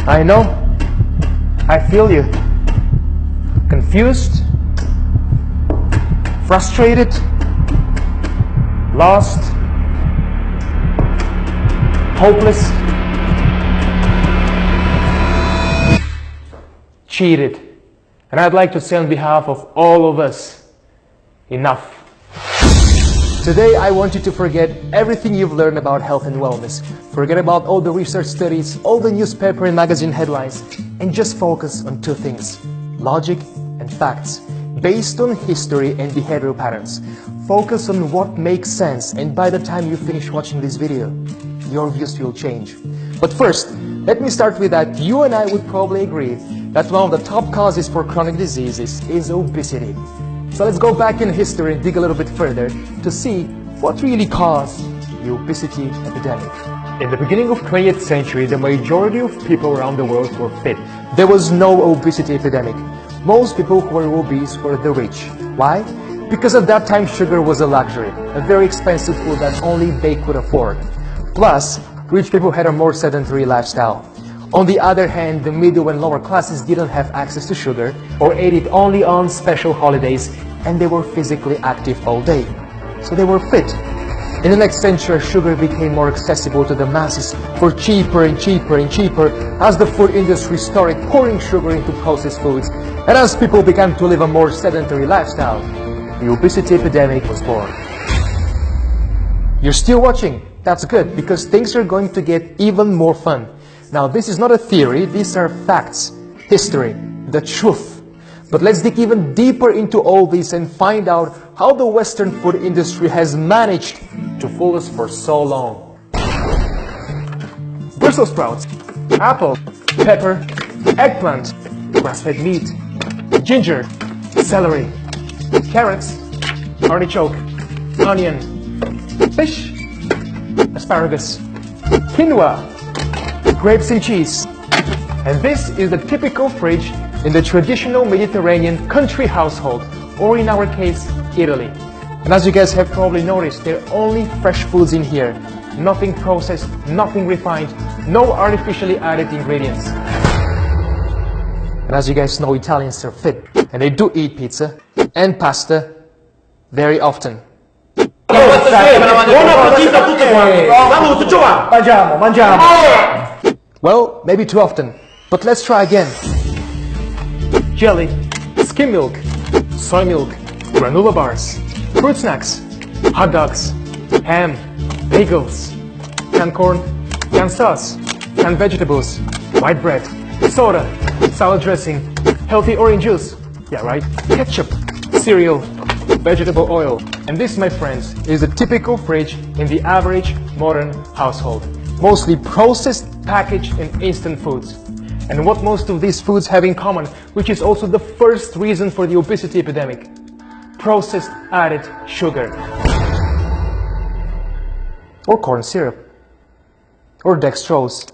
I know. I feel you. Confused, frustrated, lost, hopeless, cheated. And I'd like to say on behalf of all of us, enough. Today I want you to forget everything you've learned about health and wellness. Forget about all the research studies, all the newspaper and magazine headlines, and just focus on two things: logic and facts, based on history and behavioral patterns. Focus on what makes sense, and by the time you finish watching this video, your views will change. But first, let me start with that you and I would probably agree that one of the top causes for chronic diseases is obesity. So let's go back in history and dig a little bit further to see what really caused the obesity epidemic. In the beginning of 20th century, the majority of people around the world were fit. There was no obesity epidemic. Most people who were obese were the rich. Why? Because at that time sugar was a luxury, a very expensive food that only they could afford. Plus, rich people had a more sedentary lifestyle. On the other hand, the middle and lower classes didn't have access to sugar or ate it only on special holidays, and they were physically active all day. So they were fit. In the next century, sugar became more accessible to the masses for cheaper and cheaper and cheaper as the food industry started pouring sugar into processed foods, and as people began to live a more sedentary lifestyle, the obesity epidemic was born. You're still watching? That's good, because things are going to get even more fun. Now, this is not a theory, these are facts, history, the truth. But let's dig even deeper into all this and find out how the Western food industry has managed to fool us for so long. Brussels sprouts, apple, pepper, eggplant, grass-fed meat, ginger, celery, carrots, artichoke, onion, fish, asparagus, quinoa, grapes and cheese. And this is the typical fridge in the traditional Mediterranean country household, or in our case, Italy. And as you guys have probably noticed, there are only fresh foods in here. Nothing processed, nothing refined, no artificially added ingredients. And as you guys know, Italians are fit, and they do eat pizza and pasta very often. Well, maybe too often, but let's try again. Jelly, skim milk, soy milk, granola bars, fruit snacks, hot dogs, ham, bagels, canned corn, canned sauce, canned vegetables, white bread, soda, salad dressing, healthy orange juice, yeah right, ketchup, cereal, vegetable oil. And this, my friends, is a typical fridge in the average modern household. Mostly processed, packaged, and instant foods. And what most of these foods have in common, which is also the first reason for the obesity epidemic: processed added sugar. Or corn syrup. Or dextrose.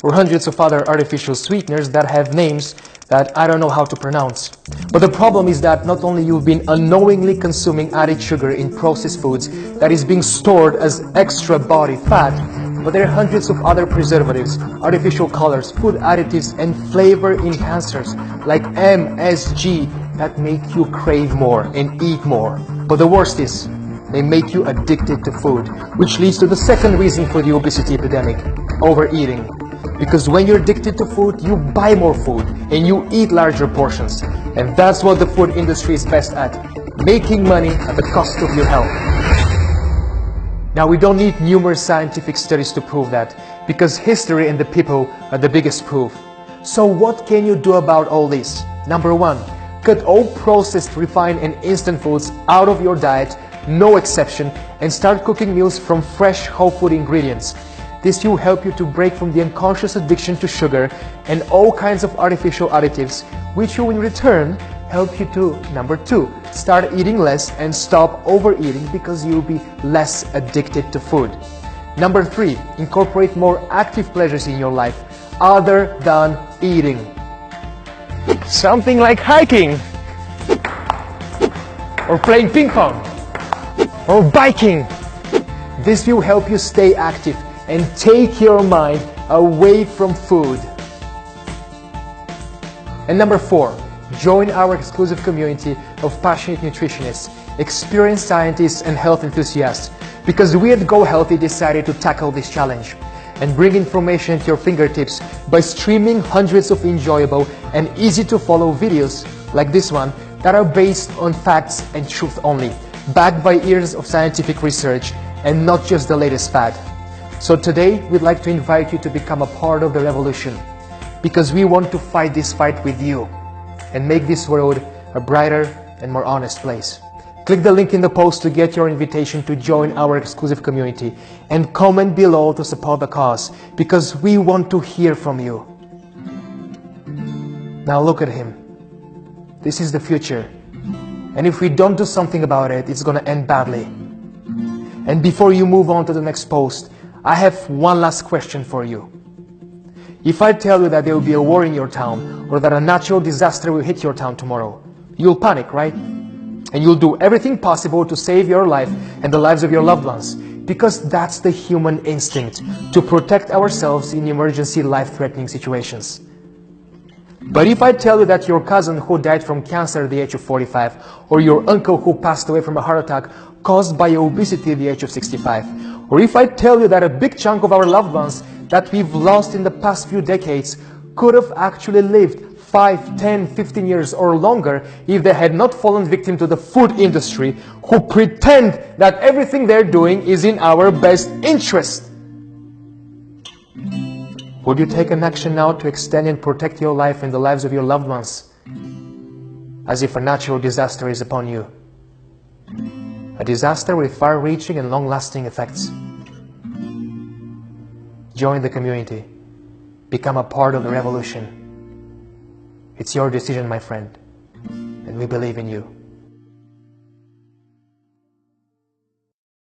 Or hundreds of other artificial sweeteners that have names that I don't know how to pronounce. But the problem is that not only you've been unknowingly consuming added sugar in processed foods that is being stored as extra body fat, but there are hundreds of other preservatives, artificial colors, food additives, and flavor enhancers like MSG that make you crave more and eat more. But the worst is, they make you addicted to food, which leads to the second reason for the obesity epidemic: overeating. Because when you're addicted to food, you buy more food and you eat larger portions. And that's what the food industry is best at: making money at the cost of your health. Now, we don't need numerous scientific studies to prove that, because history and the people are the biggest proof. So what can you do about all this? Number one, cut all processed, refined, and instant foods out of your diet, no exception, and start cooking meals from fresh, whole food ingredients. This will help you to break from the unconscious addiction to sugar and all kinds of artificial additives, which will in return help you to, number two, start eating less and stop overeating, because you'll be less addicted to food. Number three, incorporate more active pleasures in your life other than eating. Something like hiking, or playing ping pong, or biking. This will help you stay active and take your mind away from food. And number 4, join our exclusive community of passionate nutritionists, experienced scientists, and health enthusiasts, because we at Go Healthy decided to tackle this challenge and bring information at your fingertips by streaming hundreds of enjoyable and easy to follow videos like this one that are based on facts and truth only, backed by years of scientific research and not just the latest fad. So today we'd like to invite you to become a part of the revolution, because we want to fight this fight with you and make this world a brighter and more honest place. Click the link in the post to get your invitation to join our exclusive community, and comment below to support the cause, because we want to hear from you. Now look at him. This is the future, and if we don't do something about it, it's gonna end badly. And before you move on to the next post, I have one last question for you. If I tell you that there will be a war in your town, or that a natural disaster will hit your town tomorrow, you'll panic, right? And you'll do everything possible to save your life and the lives of your loved ones, because that's the human instinct, to protect ourselves in emergency life-threatening situations. But if I tell you that your cousin who died from cancer at the age of 45, or your uncle who passed away from a heart attack caused by obesity at the age of 65, or if I tell you that a big chunk of our loved ones that we've lost in the past few decades could have actually lived 5, 10, 15 years or longer if they had not fallen victim to the food industry, who pretend that everything they're doing is in our best interest, would you take an action now to extend and protect your life and the lives of your loved ones, as if a natural disaster is upon you? A disaster with far-reaching and long-lasting effects. Join the community. Become a part of the revolution. It's your decision, my friend, and we believe in you.